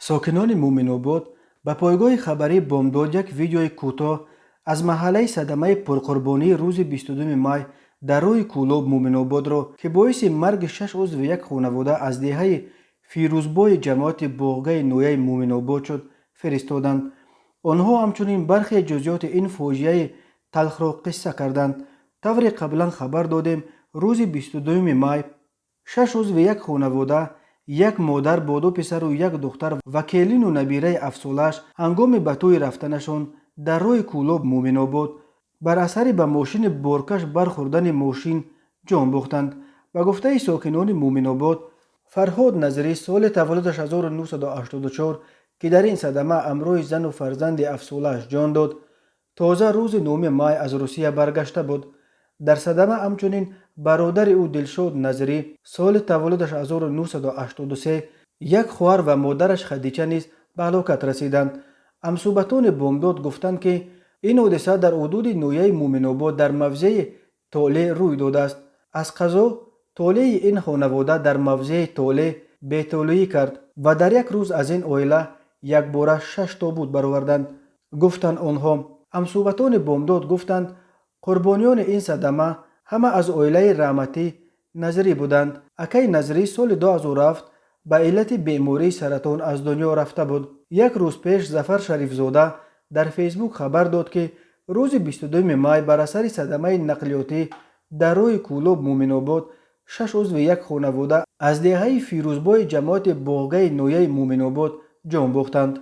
ساکنان مومن‌آباد به پایگاه خبری بامداد یک ویدیوی کوتاه از محله صدمه پرقربانی روز 22 می در روی کولاب مومن‌آباد را که باعث مرگ 6 عضو یک خانواده از دهه فیروزبای جماعت باغگاه نویه مومن‌آباد شد فرستادند. آنها همچنین برخی جزئیات این فاجعه تلخ را قصه کردند. طوری قبلا خبر دادیم روز 22 می 6 عضو یک خانواده، یک مادر با 2 پسر و یک دختر و کلین و نبیره افسالش هنگام به توی رفتنشان در روی کولاب مومن‌آباد بر اثر به ماشین بارکش برخوردن ماشین جان باختند. به گفته ساکنان مومن‌آباد، فرهاد نظری سال تولدش 1984 که در این صدمه همراه زن و فرزند افسالش جان داد، تازه روز 9 می از روسیه برگشته بود. در صدمه همچنین برادر او دلشاد نظری سال تولدش 1983، یک خواهر و مادرش خدیجه نیز به هلاکت رسیدند. همسوبتان بامداد گفتند که این حادثه در حدود نویه مومن‌آباد در موضع طالع روی داده است. از قضا طالع این خانواده در موضع طالع بی‌طالعی کرد و در یک روز از این عائله یک باره 6 تابوت برآوردند. گفتند آنها. همسوبتان بامداد گفتند قربانیان این صدمه همه از عائله رحمتی نظری بودند. اکای نظری سال 2007 به علت بیماری سرطان از دنیا رفته بود. یک روز پیش ظفر شریف زاده در فیسبوک خبر داد که روز 22 می بر اثر صدمه نقلیاتی در روی کولاب مومن‌آباد 6 عضو یک خانواده از دهه فیروزبای جماعت باغگاه نویه مومن‌آباد جان باختند.